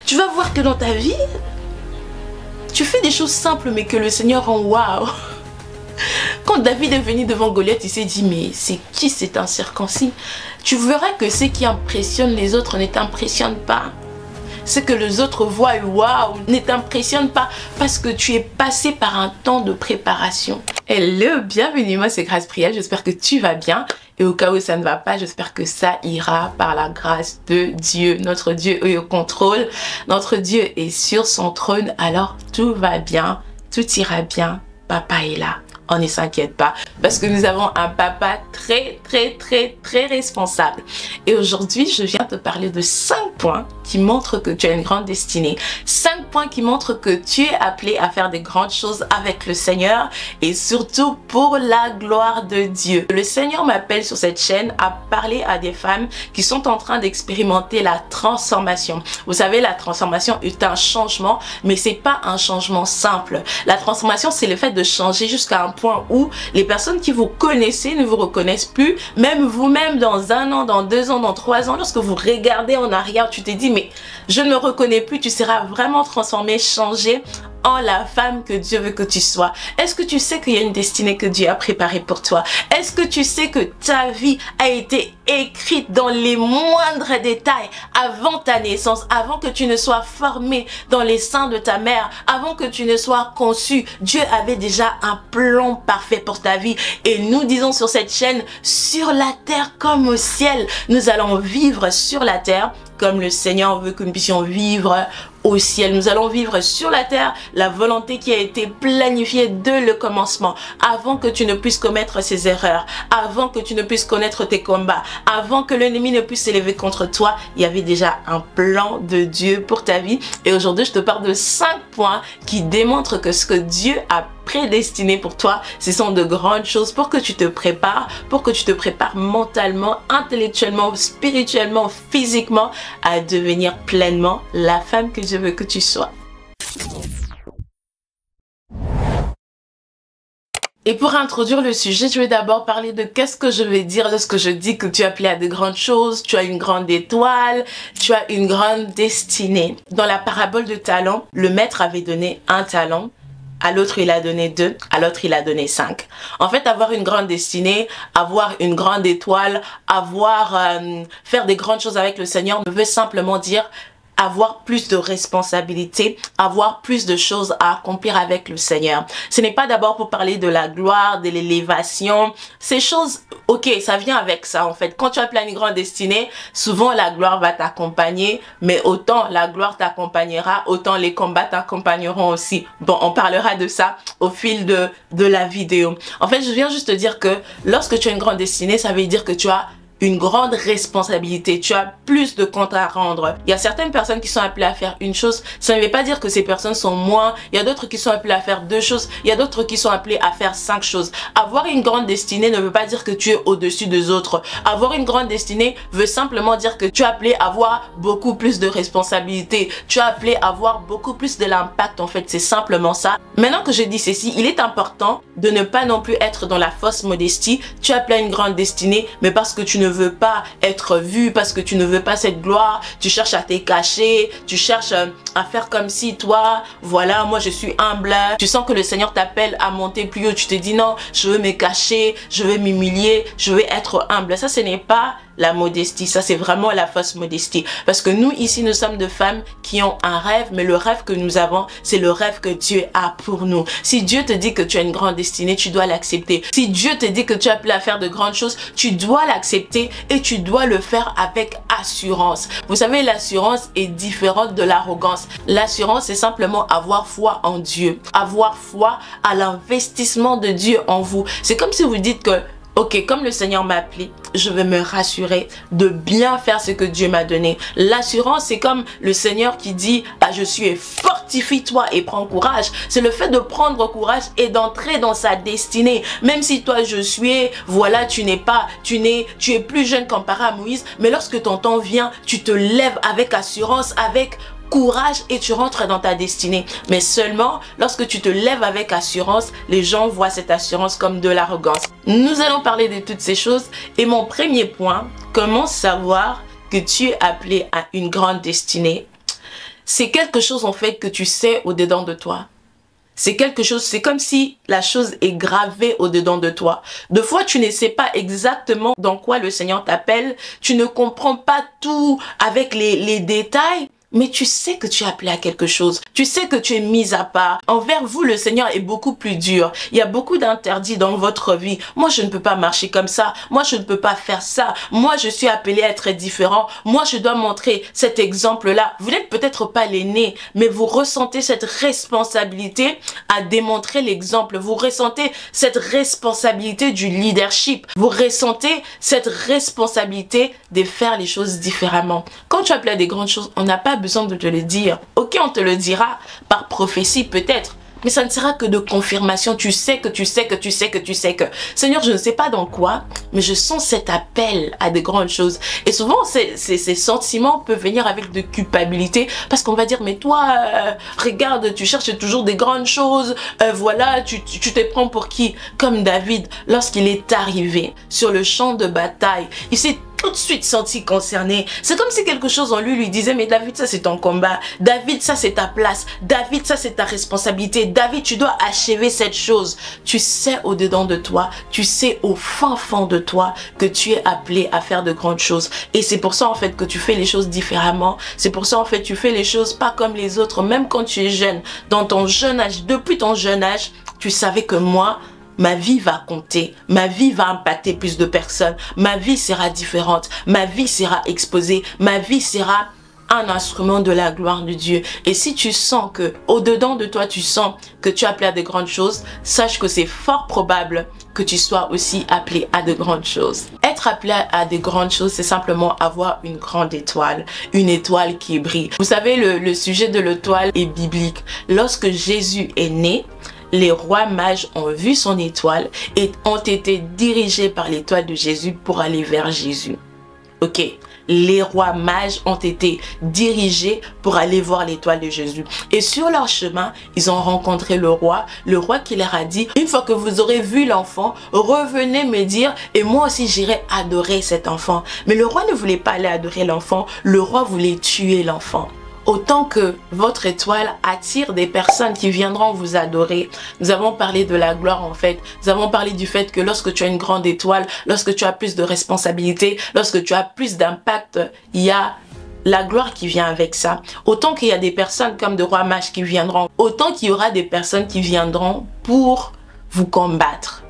tu vas voir que dans ta vie, tu fais des choses simples mais que le Seigneur rend waouh. Quand David est venu devant Goliath, il s'est dit mais c'est qui cet incirconcis? Tu verras que ce qui impressionne les autres ne t'impressionne pas. Ce que les autres voient waouh ne t'impressionne pas parce que tu es passé par un temps de préparation. Hello, bienvenue, moi c'est Grâce Prière, j'espère que tu vas bien. Et au cas où ça ne va pas, j'espère que ça ira par la grâce de Dieu. Notre Dieu est au contrôle, notre Dieu est sur son trône, alors tout va bien, tout ira bien, papa est là. On ne s'inquiète pas parce que nous avons un papa très responsable. Et aujourd'hui, je viens te parler de 5 points qui montrent que tu as une grande destinée. 5 points qui montrent que tu es appelé à faire des grandes choses avec le Seigneur et surtout pour la gloire de Dieu. Le Seigneur m'appelle sur cette chaîne à parler à des femmes qui sont en train d'expérimenter la transformation. Vous savez, la transformation est un changement, mais c'est pas un changement simple. La transformation, c'est le fait de changer jusqu'à un point où les personnes qui vous connaissez ne vous reconnaissent plus, même vous-même dans 1 an, dans 2 ans, dans 3 ans, lorsque vous regardez en arrière, tu te dis mais je ne me reconnais plus, tu seras vraiment transformé, changé en la femme que Dieu veut que tu sois. Est-ce que tu sais qu'il y a une destinée que Dieu a préparée pour toi? Est-ce que tu sais que ta vie a été écrite dans les moindres détails avant ta naissance, avant que tu ne sois formé dans les seins de ta mère, avant que tu ne sois conçu? Dieu avait déjà un plan parfait pour ta vie. Et nous disons sur cette chaîne, sur la terre comme au ciel, nous allons vivre sur la terre comme le Seigneur veut que nous puissions vivre au ciel. Nous allons vivre sur la terre la volonté qui a été planifiée dès le commencement, avant que tu ne puisses commettre ces erreurs, avant que tu ne puisses connaître tes combats, avant que l'ennemi ne puisse s'élever contre toi. Il y avait déjà un plan de Dieu pour ta vie. Et aujourd'hui, je te parle de 5 points qui démontrent que ce que Dieu a prédestiné pour toi, ce sont de grandes choses pour que tu te prépares, mentalement, intellectuellement, spirituellement, physiquement, à devenir pleinement la femme que je veux que tu sois. Et pour introduire le sujet, je vais d'abord parler de qu'est-ce que je vais dire lorsque je dis que tu es appelé à de grandes choses, tu as une grande étoile, tu as une grande destinée. Dans la parabole de talents, le maître avait donné 1 talent, à l'autre il a donné 2, à l'autre il a donné 5. En fait, avoir une grande destinée, avoir une grande étoile, faire des grandes choses avec le Seigneur ne veut simplement dire avoir plus de responsabilités, avoir plus de choses à accomplir avec le Seigneur. Ce n'est pas d'abord pour parler de la gloire, de l'élévation. Ces choses, ok, ça vient avec ça en fait. Quand tu as plein une grande destinée, souvent la gloire va t'accompagner, mais autant la gloire t'accompagnera, autant les combats t'accompagneront aussi. Bon, on parlera de ça au fil de la vidéo. En fait, je viens juste te dire que lorsque tu as une grande destinée, ça veut dire que tu as une grande responsabilité, tu as plus de comptes à rendre. Il y a certaines personnes qui sont appelées à faire une chose, ça ne veut pas dire que ces personnes sont moins. Il y a d'autres qui sont appelées à faire 2 choses, il y a d'autres qui sont appelées à faire 5 choses. Avoir une grande destinée ne veut pas dire que tu es au-dessus des autres. Avoir une grande destinée veut simplement dire que tu es appelé à avoir beaucoup plus de responsabilités, tu es appelé à avoir beaucoup plus de l'impact en fait, c'est simplement ça. Maintenant que je dis ceci, il est important de ne pas non plus être dans la fausse modestie. Tu es appelé à une grande destinée, mais parce que tu ne veux pas être vu, parce que tu ne veux pas cette gloire, tu cherches à te cacher, tu cherches à faire comme si toi, voilà, moi je suis humble. Tu sens que le Seigneur t'appelle à monter plus haut, tu te dis non, je veux me cacher, je veux m'humilier, je veux être humble. Ça, ce n'est pas la modestie, ça c'est vraiment la fausse modestie. Parce que nous ici, nous sommes de femmes qui ont un rêve, mais le rêve que nous avons, c'est le rêve que Dieu a pour nous. Si Dieu te dit que tu as une grande destinée, tu dois l'accepter. Si Dieu te dit que tu es appelé à faire de grandes choses, tu dois l'accepter et tu dois le faire avec assurance. Vous savez, l'assurance est différente de l'arrogance. L'assurance, c'est simplement avoir foi en Dieu, avoir foi à l'investissement de Dieu en vous. C'est comme si vous dites que ok, comme le Seigneur m'a appelé, je vais me rassurer de bien faire ce que Dieu m'a donné. L'assurance, c'est comme le Seigneur qui dit, ah, je suis fortifie-toi et prends courage. C'est le fait de prendre courage et d'entrer dans sa destinée. Même si toi, voilà, tu es plus jeune comparé à Moïse, mais lorsque ton temps vient, tu te lèves avec assurance, avec courage et tu rentres dans ta destinée. Mais seulement lorsque tu te lèves avec assurance, les gens voient cette assurance comme de l'arrogance. Nous allons parler de toutes ces choses et mon premier point, comment savoir que tu es appelé à une grande destinée? c'est quelque chose en fait que tu sais au-dedans de toi. C'est quelque chose, c'est comme si la chose est gravée au-dedans de toi. Des fois, tu ne sais pas exactement dans quoi le Seigneur t'appelle. Tu ne comprends pas tout avec les détails. Mais tu sais que tu es appelé à quelque chose. Tu sais que tu es mis à part. Envers vous, le Seigneur est beaucoup plus dur. Il y a beaucoup d'interdits dans votre vie. Moi, je ne peux pas marcher comme ça. Moi, je ne peux pas faire ça. Moi, je suis appelé à être différent. Moi, je dois montrer cet exemple-là. Vous n'êtes peut-être pas l'aîné, mais vous ressentez cette responsabilité à démontrer l'exemple. Vous ressentez cette responsabilité du leadership. Vous ressentez cette responsabilité de faire les choses différemment. Quand tu es appelé à des grandes choses, on n'a pas besoin de te le dire. Ok, on te le dira par prophétie peut-être, mais ça ne sera que de confirmation. Tu sais que. Seigneur, je ne sais pas dans quoi, mais je sens cet appel à de grandes choses. Et souvent, ces sentiments peuvent venir avec de culpabilité parce qu'on va dire, mais toi, regarde, tu cherches toujours des grandes choses. Voilà, tu te prends pour qui? Comme David, lorsqu'il est arrivé sur le champ de bataille, il s'est tout de suite senti concerné. C'est comme si quelque chose en lui disait, mais David, ça c'est ton combat. David, ça c'est ta place. David, ça c'est ta responsabilité. David, tu dois achever cette chose. Tu sais au-dedans de toi, tu sais au fin fond de toi que tu es appelé à faire de grandes choses. Et c'est pour ça en fait que tu fais les choses différemment. C'est pour ça en fait tu fais les choses pas comme les autres. Même quand tu es jeune, dans ton jeune âge, depuis ton jeune âge, tu savais que moi, ma vie va compter, ma vie va impacter plus de personnes, ma vie sera différente, ma vie sera exposée, ma vie sera un instrument de la gloire de Dieu. Et si tu sens que, au-dedans de toi, tu sens que tu es appelé à de grandes choses, sache que c'est fort probable que tu sois aussi appelé à de grandes choses. Être appelé à de grandes choses, c'est simplement avoir une grande étoile, une étoile qui brille. Vous savez, le sujet de l'étoile est biblique. Lorsque Jésus est né, les rois mages ont vu son étoile et ont été dirigés par l'étoile de Jésus pour aller vers Jésus. Ok, les rois mages ont été dirigés pour aller voir l'étoile de Jésus. Et sur leur chemin, ils ont rencontré le roi qui leur a dit, une fois que vous aurez vu l'enfant, revenez me dire et moi aussi j'irai adorer cet enfant. Mais le roi ne voulait pas aller adorer l'enfant, le roi voulait tuer l'enfant. Autant que votre étoile attire des personnes qui viendront vous adorer. Nous avons parlé de la gloire en fait. Nous avons parlé du fait que lorsque tu as une grande étoile, lorsque tu as plus de responsabilités, lorsque tu as plus d'impact, il y a la gloire qui vient avec ça. Autant qu'il y a des personnes comme de rois mages qui viendront, autant qu'il y aura des personnes qui viendront pour vous combattre.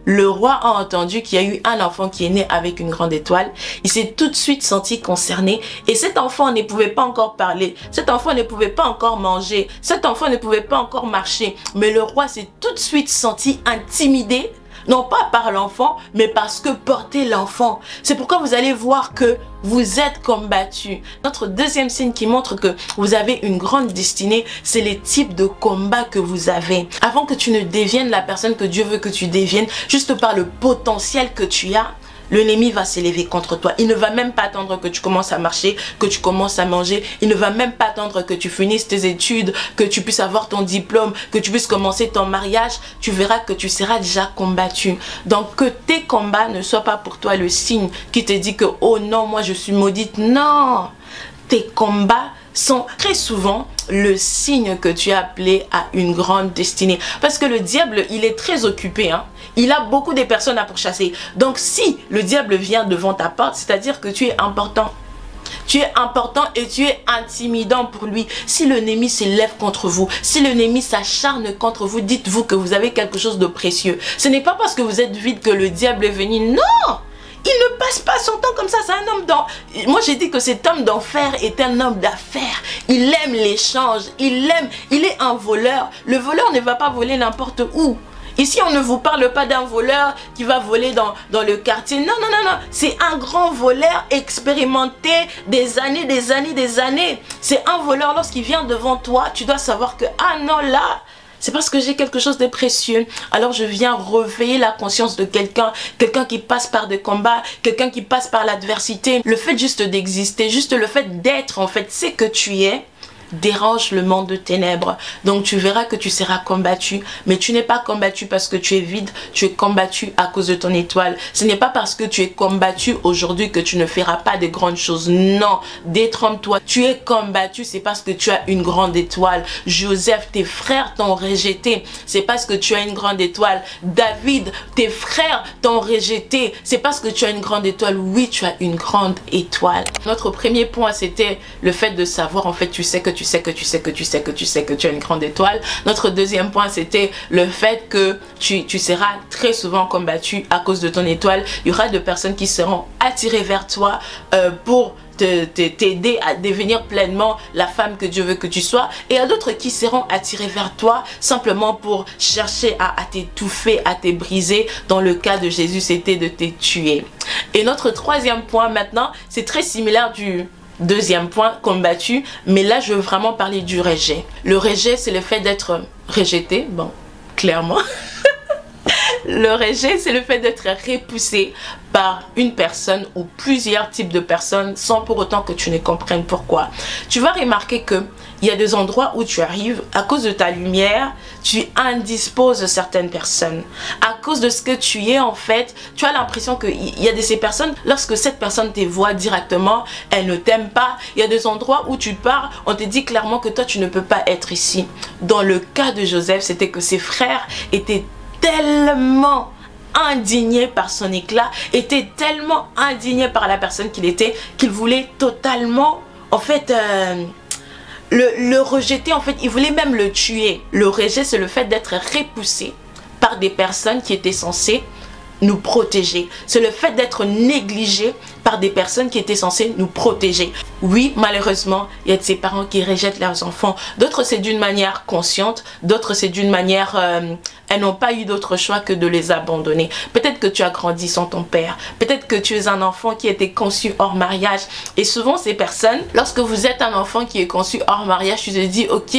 Le roi a entendu qu'il y a eu un enfant qui est né avec une grande étoile. Il s'est tout de suite senti concerné. Et cet enfant ne pouvait pas encore parler. Cet enfant ne pouvait pas encore manger. Cet enfant ne pouvait pas encore marcher. Mais le roi s'est tout de suite senti intimidé. Non pas par l'enfant, mais parce que portait l'enfant. C'est pourquoi vous allez voir que vous êtes combattu. Notre deuxième signe qui montre que vous avez une grande destinée, c'est les types de combats que vous avez. Avant que tu ne deviennes la personne que Dieu veut que tu deviennes, juste par le potentiel que tu as, l'ennemi va s'élever contre toi. Il ne va même pas attendre que tu commences à marcher, que tu commences à manger. Il ne va même pas attendre que tu finisses tes études, que tu puisses avoir ton diplôme, que tu puisses commencer ton mariage. Tu verras que tu seras déjà combattu. Donc que tes combats ne soient pas pour toi le signe qui te dit que « Oh non, moi je suis maudite ». Non, tes combats sont très souvent le signe que tu es appelé à une grande destinée. Parce que le diable, il est très occupé, hein. Il a beaucoup de personnes à pourchasser. Donc si le diable vient devant ta porte, c'est-à-dire que tu es important. Tu es important et tu es intimidant pour lui. Si l'ennemi s'élève contre vous, si l'ennemi s'acharne contre vous, dites-vous que vous avez quelque chose de précieux. Ce n'est pas parce que vous êtes vide que le diable est venu. Non! Il ne passe pas son temps comme ça, c'est un homme d'enfer. Moi j'ai dit que cet homme d'enfer est un homme d'affaires. Il aime l'échange, il est un voleur. Le voleur ne va pas voler n'importe où. Ici, on ne vous parle pas d'un voleur qui va voler dans le quartier. Non, non, non, non. C'est un grand voleur expérimenté des années. C'est un voleur, lorsqu'il vient devant toi, tu dois savoir que, ah non, là, c'est parce que j'ai quelque chose de précieux. Alors je viens réveiller la conscience de quelqu'un qui passe par des combats, quelqu'un qui passe par l'adversité. Le fait juste d'exister, juste le fait d'être, en fait, c'est que tu es, dérange le monde de ténèbres. Donc tu verras que tu seras combattu, mais tu n'es pas combattu parce que tu es vide, tu es combattu à cause de ton étoile. Ce n'est pas parce que tu es combattu aujourd'hui que tu ne feras pas de grandes choses. Non, détrompe-toi. Tu es combattu, c'est parce que tu as une grande étoile. Joseph, tes frères t'ont rejeté, c'est parce que tu as une grande étoile. David, tes frères t'ont rejeté, c'est parce que tu as une grande étoile. Oui, tu as une grande étoile. Notre premier point, c'était le fait de savoir, en fait, tu sais que tu as une grande étoile. Notre deuxième point, c'était le fait que tu seras très souvent combattu à cause de ton étoile. Il y aura de personnes qui seront attirées vers toi pour t'aider à devenir pleinement la femme que Dieu veut que tu sois, et à d'autres qui seront attirés vers toi simplement pour chercher à t'étouffer, à te briser. Dans le cas de Jésus, c'était de te tuer. Et notre troisième point maintenant, c'est très similaire du deuxième point, combattu, mais là je veux vraiment parler du rejet. Le rejet, c'est le fait d'être rejeté, bon, clairement. Le rejet, c'est le fait d'être repoussé par une personne ou plusieurs types de personnes sans pour autant que tu ne comprennes pourquoi. Tu vas remarquer que il y a des endroits où tu arrives, à cause de ta lumière, tu indisposes certaines personnes. À cause de ce que tu es, en fait, tu as l'impression qu'il y a de ces personnes, lorsque cette personne te voit directement, elle ne t'aime pas. Il y a des endroits où tu pars, on te dit clairement que toi, tu ne peux pas être ici. Dans le cas de Joseph, c'était que ses frères étaient tellement indigné par son éclat, était tellement indigné par la personne qu'il était, qu'il voulait totalement, en fait, le rejeter. En fait, il voulait même le tuer. Le rejet, c'est le fait d'être repoussé par des personnes qui étaient censées nous protéger. C'est le fait d'être négligé par des personnes qui étaient censées nous protéger. Oui, malheureusement, il y a de ces parents qui rejettent leurs enfants. D'autres, c'est d'une manière consciente. D'autres, c'est d'une manière... elles n'ont pas eu d'autre choix que de les abandonner. Peut-être que tu as grandi sans ton père. Peut-être que tu es un enfant qui a été conçu hors mariage. Et souvent, ces personnes, lorsque vous êtes un enfant qui est conçu hors mariage, tu te dis, ok,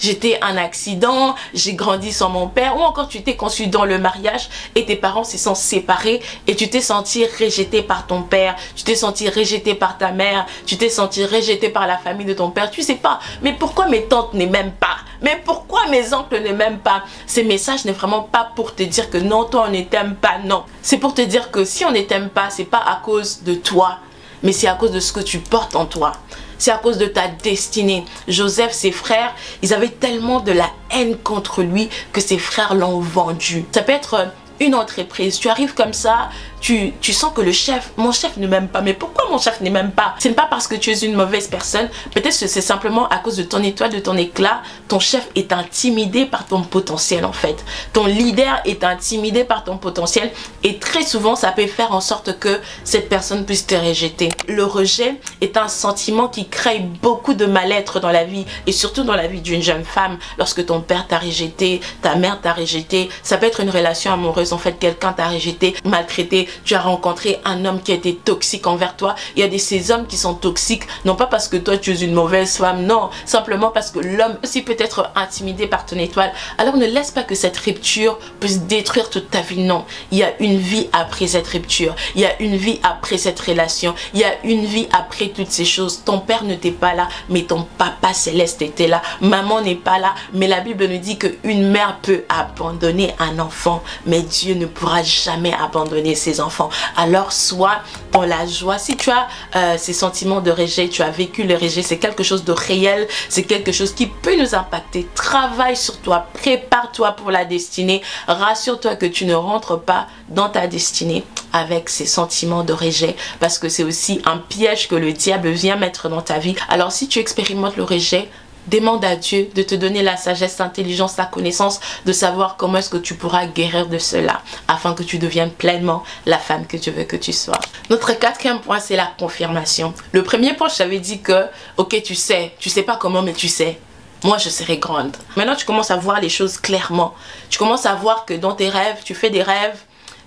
j'étais un accident, j'ai grandi sans mon père. Ou encore, tu t'es conçu dans le mariage et tes parents se sont séparés et tu t'es senti rejeté par ton père. Tu t'es senti rejeté par ta mère. Tu t'es senti rejeté par la famille de ton père. Tu sais pas, mais pourquoi mes tantes ne m'aiment pas? Mais pourquoi mes oncles ne m'aiment pas? Ces messages n'est vraiment pas pour te dire que non, toi on ne t'aime pas, non. C'est pour te dire que si on ne t'aime pas, c'est pas à cause de toi, mais c'est à cause de ce que tu portes en toi. C'est à cause de ta destinée. Joseph, ses frères, ils avaient tellement de la haine contre lui que ses frères l'ont vendu. Ça peut être une entreprise, tu arrives comme ça, tu sens que le chef, mon chef ne m'aime pas. Mais pourquoi mon chef ne m'aime pas? Ce n'est pas parce que tu es une mauvaise personne. Peut-être que c'est simplement à cause de ton étoile, de ton éclat. Ton chef est intimidé par ton potentiel en fait. Ton leader est intimidé par ton potentiel. Et très souvent, ça peut faire en sorte que cette personne puisse te rejeter. Le rejet est un sentiment qui crée beaucoup de mal-être dans la vie. Et surtout dans la vie d'une jeune femme. Lorsque ton père t'a rejeté, ta mère t'a rejeté. Ça peut être une relation amoureuse en fait. Quelqu'un t'a rejeté, maltraité. Tu as rencontré un homme qui a été toxique envers toi. Il y a de ces hommes qui sont toxiques, non pas parce que toi tu es une mauvaise femme, non, simplement parce que l'homme aussi peut être intimidé par ton étoile. Alors ne laisse pas que cette rupture puisse détruire toute ta vie, non. Il y a une vie après cette rupture, il y a une vie après cette relation, il y a une vie après toutes ces choses. Ton père n'était pas là, mais ton papa céleste était là. Maman n'est pas là, mais la Bible nous dit qu'une mère peut abandonner un enfant, mais Dieu ne pourra jamais abandonner ses enfants. Alors sois dans la joie. Si tu as ces sentiments de rejet, tu as vécu le rejet, c'est quelque chose de réel, c'est quelque chose qui peut nous impacter. Travaille sur toi, prépare-toi pour la destinée, rassure-toi que tu ne rentres pas dans ta destinée avec ces sentiments de rejet, parce que c'est aussi un piège que le diable vient mettre dans ta vie. Alors si tu expérimentes le rejet, demande à Dieu de te donner la sagesse, l'intelligence, la connaissance, de savoir comment est-ce que tu pourras guérir de cela, afin que tu deviennes pleinement la femme que Dieu veut que tu sois. Notre quatrième point, c'est la confirmation. Le premier point, je t'avais dit que, ok, tu sais pas comment, mais tu sais. Moi, je serai grande. Maintenant, tu commences à voir les choses clairement. Tu commences à voir que dans tes rêves, tu fais des rêves,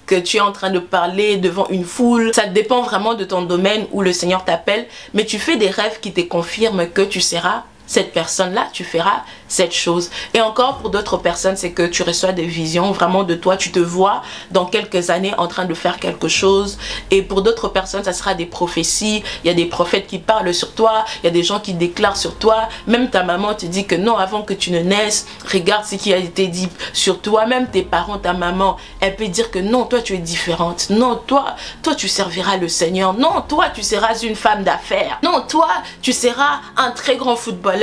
que tu es en train de parler devant une foule. Ça dépend vraiment de ton domaine où le Seigneur t'appelle, mais tu fais des rêves qui te confirment que tu seras cette personne-là, tu feras cette chose. Et encore pour d'autres personnes, c'est que tu reçois des visions vraiment de toi. Tu te vois dans quelques années en train de faire quelque chose. Et pour d'autres personnes, ça sera des prophéties. Il y a des prophètes qui parlent sur toi. Il y a des gens qui déclarent sur toi. Même ta maman te dit que non, avant que tu ne naisses, regarde ce qui a été dit sur toi. Même tes parents, ta maman, elle peut dire que non, toi tu es différente. Non, toi tu serviras le Seigneur. Non, toi tu seras une femme d'affaires. Non, toi tu seras un très grand footballeur.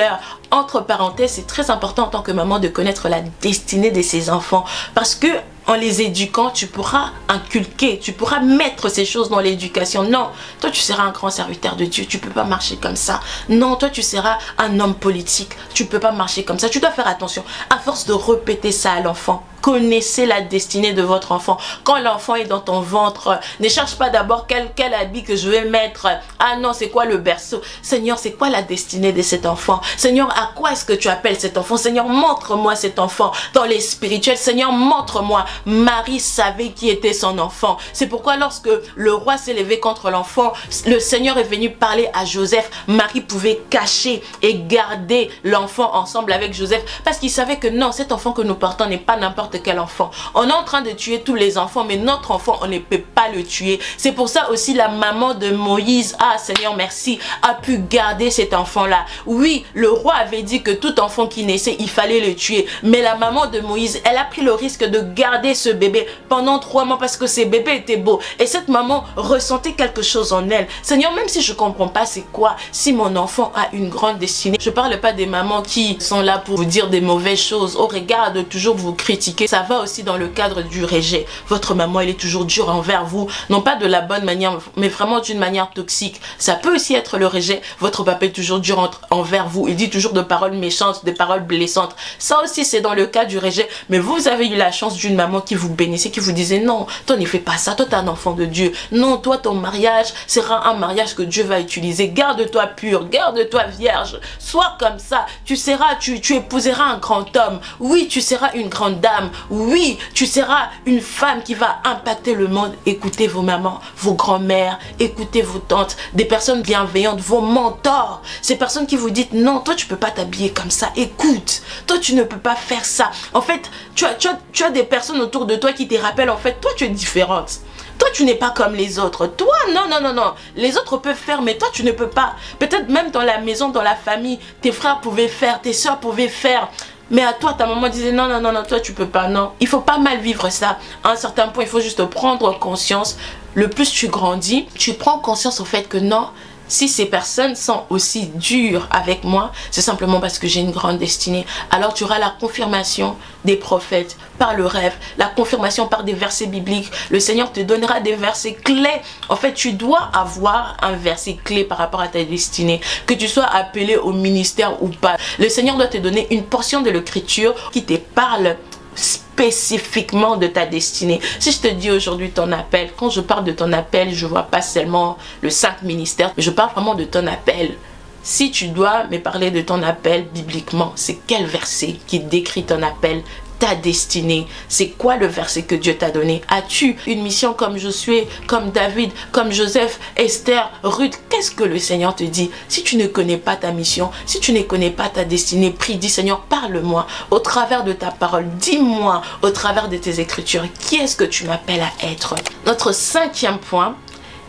Entre parenthèses, c'est très important en tant que maman de connaître la destinée de ses enfants, parce que en les éduquant, tu pourras inculquer, tu pourras mettre ces choses dans l'éducation. Non, toi tu seras un grand serviteur de Dieu, tu peux pas marcher comme ça. Non, toi tu seras un homme politique, tu peux pas marcher comme ça. Tu dois faire attention, à force de répéter ça à l'enfant. Connaissez la destinée de votre enfant. Quand l'enfant est dans ton ventre, ne cherche pas d'abord quel habit que je vais mettre. Ah non, c'est quoi le berceau? Seigneur, c'est quoi la destinée de cet enfant? Seigneur, à quoi est-ce que tu appelles cet enfant? Seigneur, montre-moi cet enfant dans les spirituels. Seigneur, montre-moi. Marie savait qui était son enfant. C'est pourquoi lorsque le roi s'est levé contre l'enfant, le Seigneur est venu parler à Joseph. Marie pouvait cacher et garder l'enfant ensemble avec Joseph, parce qu'il savait que non, cet enfant que nous portons n'est pas n'importe quel enfant. On est en train de tuer tous les enfants, mais notre enfant, on ne peut pas le tuer. C'est pour ça aussi la maman de Moïse, ah Seigneur merci, a pu garder cet enfant-là. Oui, le roi avait dit que tout enfant qui naissait, il fallait le tuer. Mais la maman de Moïse, elle a pris le risque de garder ce bébé pendant 3 mois parce que ce bébé était beau. Et cette maman ressentait quelque chose en elle. Seigneur, même si je ne comprends pas c'est quoi, si mon enfant a une grande destinée. Je ne parle pas des mamans qui sont là pour vous dire des mauvaises choses. Au regard de toujours vous critiquer. Ça va aussi dans le cadre du rejet. Votre maman, elle est toujours dure envers vous. Non pas de la bonne manière, mais vraiment d'une manière toxique. Ça peut aussi être le rejet. Votre papa est toujours dur envers vous. Il dit toujours de paroles méchantes, des paroles blessantes. Ça aussi, c'est dans le cas du rejet. Mais vous avez eu la chance d'une maman qui vous bénissait, qui vous disait non, toi ne fais pas ça. Toi, tu es un enfant de Dieu. Non, toi, ton mariage sera un mariage que Dieu va utiliser. Garde-toi pur, garde-toi vierge. Sois comme ça. Tu épouseras un grand homme. Oui, tu seras une grande dame. Oui, tu seras une femme qui va impacter le monde. Écoutez vos mamans, vos grands-mères, écoutez vos tantes, des personnes bienveillantes, vos mentors, ces personnes qui vous disent non, toi tu peux pas t'habiller comme ça, écoute, toi tu ne peux pas faire ça. En fait, tu as des personnes autour de toi qui te rappellent, en fait, toi tu es différente. Toi, tu n'es pas comme les autres. Toi, non. Les autres peuvent faire, mais toi, tu ne peux pas. Peut-être même dans la maison, dans la famille, tes frères pouvaient faire, tes soeurs pouvaient faire. Mais à toi, ta maman disait non, toi tu peux pas, non. Il faut pas mal vivre ça. À un certain point, il faut juste prendre conscience. Le plus tu grandis, tu prends conscience au fait que non, si ces personnes sont aussi dures avec moi, c'est simplement parce que j'ai une grande destinée. Alors tu auras la confirmation des prophètes par le rêve, la confirmation par des versets bibliques. Le Seigneur te donnera des versets clés. En fait, tu dois avoir un verset clé par rapport à ta destinée. Que tu sois appelé au ministère ou pas. Le Seigneur doit te donner une portion de l'écriture qui te parle spécifiquement de ta destinée. Si je te dis aujourd'hui ton appel, quand je parle de ton appel, je vois pas seulement le 5 ministères, mais je parle vraiment de ton appel. Si tu dois me parler de ton appel bibliquement, c'est quel verset qui décrit ton appel, ta destinée? C'est quoi le verset que Dieu t'a donné? As-tu une mission comme Josué, comme David, comme Joseph, Esther, Ruth? Qu'est-ce que le Seigneur te dit? Si tu ne connais pas ta mission, si tu ne connais pas ta destinée, prie, dis Seigneur, parle-moi au travers de ta parole. Dis-moi au travers de tes écritures, qui est-ce que tu m'appelles à être? Notre 5e point,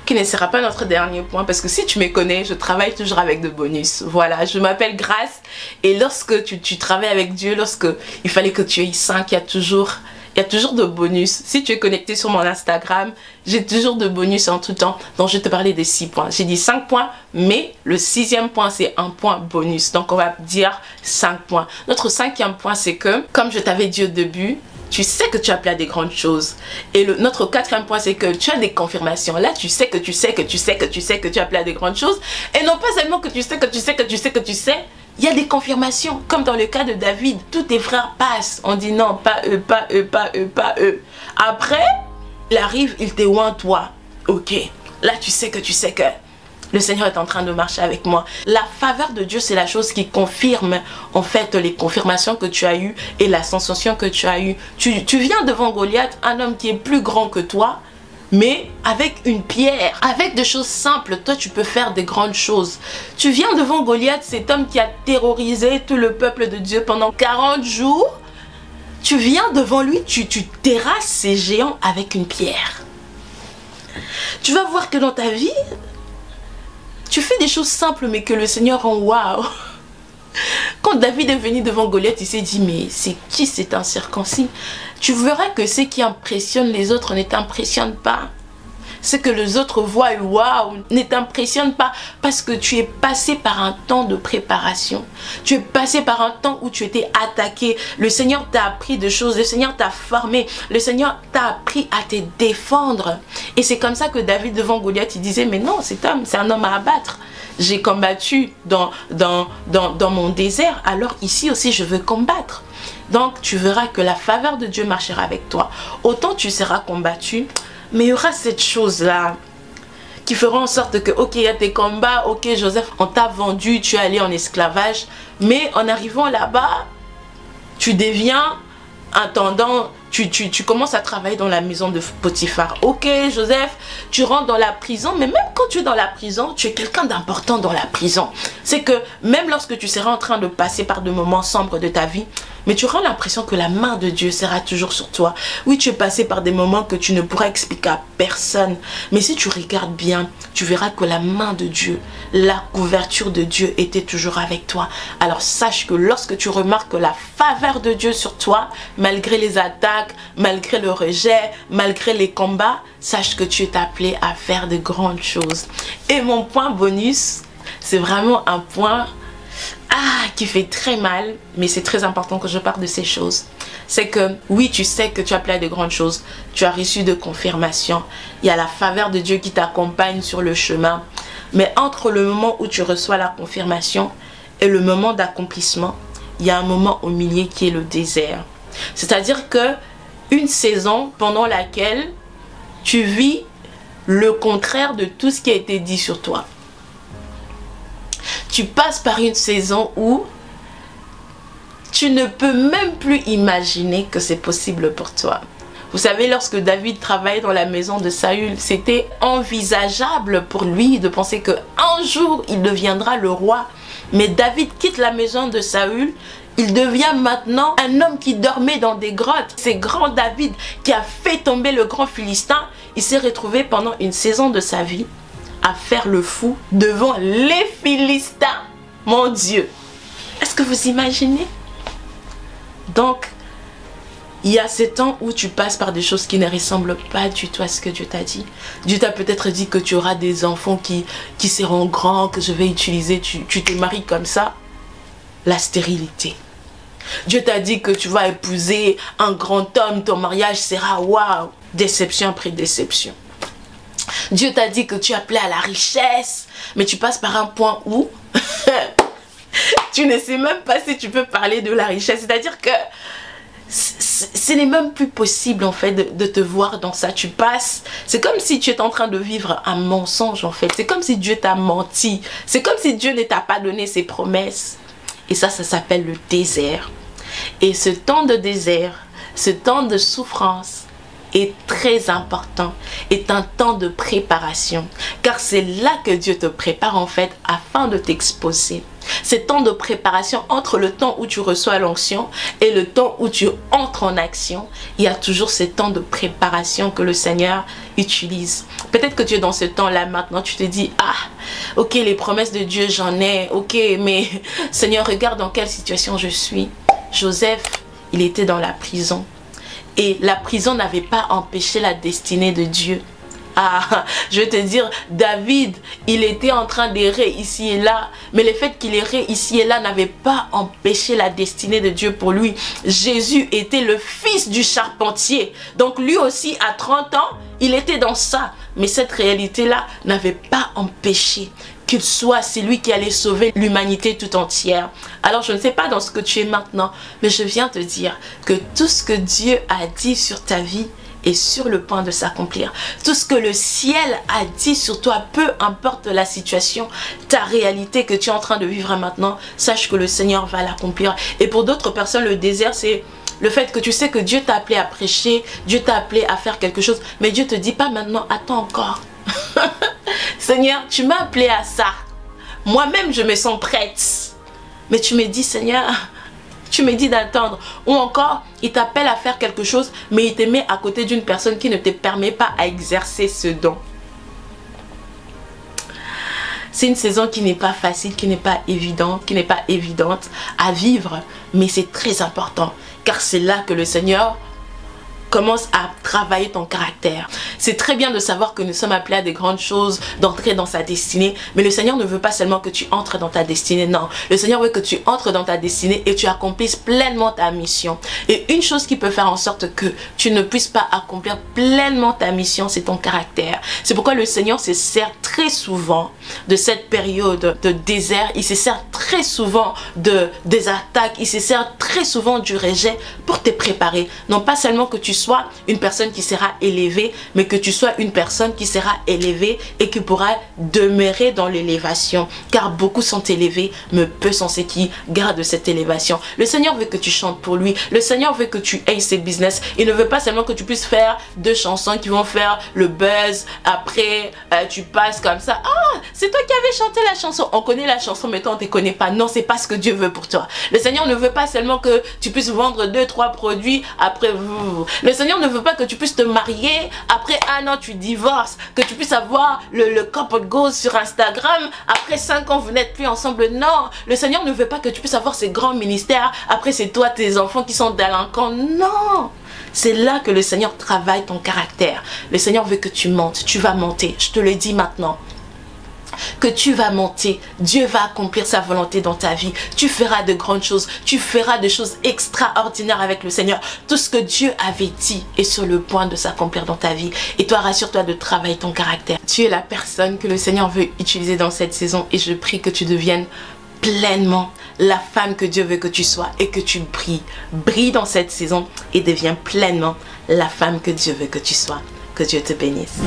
qui ne sera pas notre dernier point, parce que si tu me connais, je travaille toujours avec de bonus. Voilà, je m'appelle Grâce, et lorsque tu travailles avec Dieu, lorsque il fallait que tu aies 5, il y a toujours de bonus. Si tu es connecté sur mon Instagram, j'ai toujours de bonus en tout temps. Donc je vais te parler des 6 points. J'ai dit 5 points, mais le 6e point, c'est un point bonus. Donc on va dire 5 points. Notre 5e point, c'est que, comme je t'avais dit au début, tu sais que tu as appelé à des grandes choses. Et notre 4e point, c'est que tu as des confirmations. Là, tu sais que tu as appelé à des grandes choses. Et non pas seulement que tu sais. Il y a des confirmations. Comme dans le cas de David, tous tes frères passent. On dit non, pas eux, pas eux, pas eux, pas eux. Après, il arrive, il te oint toi. Ok. Là, tu sais que le Seigneur est en train de marcher avec moi. La faveur de Dieu, c'est la chose qui confirme en fait les confirmations que tu as eues et la sensation que tu as eue. Tu viens devant Goliath, un homme qui est plus grand que toi, mais avec une pierre, avec des choses simples, toi tu peux faire des grandes choses. Tu viens devant Goliath, cet homme qui a terrorisé tout le peuple de Dieu pendant 40 jours. Tu viens devant lui, tu terrasses ces géants avec une pierre. Tu vas voir que dans ta vie, tu fais des choses simples mais que le Seigneur rend waouh. Quand David est venu devant Goliath, il s'est dit mais c'est qui cet incirconcis? Tu verras que ce qui impressionne les autres ne t'impressionne pas. Ce que les autres voient, waouh, ne t'impressionne pas parce que tu es passé par un temps de préparation. Tu es passé par un temps où tu étais attaqué. Le Seigneur t'a appris des choses, le Seigneur t'a formé, le Seigneur t'a appris à te défendre. Et c'est comme ça que David devant Goliath, il disait mais non, cet homme, c'est un homme à abattre. J'ai combattu dans mon désert, alors ici aussi je veux combattre. Donc tu verras que la faveur de Dieu marchera avec toi. Autant tu seras combattu, mais il y aura cette chose-là qui fera en sorte que, ok, il y a tes combats, ok Joseph, on t'a vendu, tu es allé en esclavage, mais en arrivant là-bas, tu deviens intendant, tu commences à travailler dans la maison de Potiphar. Ok Joseph, tu rentres dans la prison, mais même quand tu es dans la prison, tu es quelqu'un d'important dans la prison. C'est que même lorsque tu seras en train de passer par des moments sombres de ta vie, mais tu auras l'impression que la main de Dieu sera toujours sur toi. Oui, tu es passé par des moments que tu ne pourras expliquer à personne. Mais si tu regardes bien, tu verras que la main de Dieu, la couverture de Dieu était toujours avec toi. Alors sache que lorsque tu remarques la faveur de Dieu sur toi, malgré les attaques, malgré le rejet, malgré les combats, sache que tu es appelé à faire de grandes choses. Et mon point bonus, c'est vraiment un point qui fait très mal, mais c'est très important que je parle de ces choses. C'est que oui, tu sais que tu as appelé à de grandes choses, tu as reçu de confirmation, il y a la faveur de Dieu qui t'accompagne sur le chemin, mais entre le moment où tu reçois la confirmation et le moment d'accomplissement, il y a un moment au milieu qui est le désert. C'est-à-dire que une saison pendant laquelle tu vis le contraire de tout ce qui a été dit sur toi. Tu passes par une saison où tu ne peux même plus imaginer que c'est possible pour toi. Vous savez, lorsque David travaillait dans la maison de Saül, c'était envisageable pour lui de penser qu'un jour il deviendra le roi. Mais David quitte la maison de Saül, il devient maintenant un homme qui dormait dans des grottes. C'est grand David qui a fait tomber le grand Philistin. Il s'est retrouvé pendant une saison de sa vie à faire le fou devant les Philistins. Mon Dieu! Est-ce que vous imaginez? Donc, il y a ces temps où tu passes par des choses qui ne ressemblent pas du tout à ce que Dieu t'a dit. Dieu t'a peut-être dit que tu auras des enfants qui seront grands, que je vais utiliser, tu te maries comme ça. La stérilité. Dieu t'a dit que tu vas épouser un grand homme, ton mariage sera waouh! Déception après déception. Dieu t'a dit que tu es appelé à la richesse, mais tu passes par un point où tu ne sais même pas si tu peux parler de la richesse. C'est-à-dire que ce n'est même plus possible en fait de te voir dans ça. Tu passes, c'est comme si tu es en train de vivre un mensonge en fait. C'est comme si Dieu t'a menti. C'est comme si Dieu ne t'a pas donné ses promesses. Et ça s'appelle le désert. Et ce temps de désert, ce temps de souffrance est très important, est un temps de préparation. Car c'est là que Dieu te prépare en fait afin de t'exposer. C'est temps de préparation entre le temps où tu reçois l'onction et le temps où tu entres en action. Il y a toujours ce temps de préparation que le Seigneur utilise. Peut-être que tu es dans ce temps-là maintenant, tu te dis, ah, ok, les promesses de Dieu, j'en ai, ok, mais Seigneur, regarde dans quelle situation je suis. Joseph, il était dans la prison. Et la prison n'avait pas empêché la destinée de Dieu. Ah, je vais te dire, David, il était en train d'errer ici et là. Mais le fait qu'il errait ici et là n'avait pas empêché la destinée de Dieu pour lui. Jésus était le fils du charpentier. Donc lui aussi, à 30 ans, il était dans ça. Mais cette réalité-là n'avait pas empêché qu'il soit celui qui allait sauver l'humanité tout entière. Alors je ne sais pas dans ce que tu es maintenant, mais je viens te dire que tout ce que Dieu a dit sur ta vie est sur le point de s'accomplir. Tout ce que le ciel a dit sur toi, peu importe la situation, ta réalité que tu es en train de vivre maintenant, sache que le Seigneur va l'accomplir. Et pour d'autres personnes, le désert, c'est Le fait que tu sais que Dieu t'a appelé à prêcher, Dieu t'a appelé à faire quelque chose, mais Dieu te dit pas maintenant, attends encore. Seigneur, tu m'as appelé à ça. Moi-même, je me sens prête. Mais tu me dis, Seigneur, tu me dis d'attendre. Ou encore, il t'appelle à faire quelque chose, mais il te met à côté d'une personne qui ne te permet pas à exercer ce don. C'est une saison qui n'est pas facile, qui n'est pas évidente à vivre. Mais c'est très important, car c'est là que le Seigneur commence à travailler ton caractère. C'est très bien de savoir que nous sommes appelés à des grandes choses, d'entrer dans sa destinée, mais le Seigneur ne veut pas seulement que tu entres dans ta destinée, non. Le Seigneur veut que tu entres dans ta destinée et tu accomplisses pleinement ta mission. Et une chose qui peut faire en sorte que tu ne puisses pas accomplir pleinement ta mission, c'est ton caractère. C'est pourquoi le Seigneur se sert très souvent de cette période de désert, il se sert très souvent des attaques, il se sert très souvent du rejet pour te préparer. Non pas seulement que tu sois une personne qui sera élevée, mais que tu sois une personne qui sera élevée et qui pourra demeurer dans l'élévation. Car beaucoup sont élevés, mais peu sont ceux qui gardent cette élévation. Le Seigneur veut que tu chantes pour lui. Le Seigneur veut que tu aies ses business. Il ne veut pas seulement que tu puisses faire 2 chansons qui vont faire le buzz. Après, tu passes comme ça. Ah, c'est toi qui avais chanté la chanson. On connaît la chanson, mais toi, on ne te connaît pas. Non, c'est pas ce que Dieu veut pour toi. Le Seigneur ne veut pas seulement que tu puisses vendre 2-3 produits. Après, le Seigneur ne veut pas que tu puisses te marier. Après 1 an, tu divorces. Que tu puisses avoir le couple goals sur Instagram. Après 5 ans, vous n'êtes plus ensemble. Non, le Seigneur ne veut pas que tu puisses avoir ces grands ministères. Après, c'est toi, tes enfants qui sont délinquants. Non. C'est là que le Seigneur travaille ton caractère. Le Seigneur veut que tu montes. Tu vas monter. Je te le dis maintenant. Que tu vas monter, Dieu va accomplir sa volonté dans ta vie, tu feras de grandes choses, tu feras des choses extraordinaires avec le Seigneur. Tout ce que Dieu avait dit est sur le point de s'accomplir dans ta vie. Et toi, rassure-toi de travailler ton caractère. Tu es la personne que le Seigneur veut utiliser dans cette saison et je prie que tu deviennes pleinement la femme que Dieu veut que tu sois et que tu brilles. Brille dans cette saison et deviens pleinement la femme que Dieu veut que tu sois. Que Dieu te bénisse.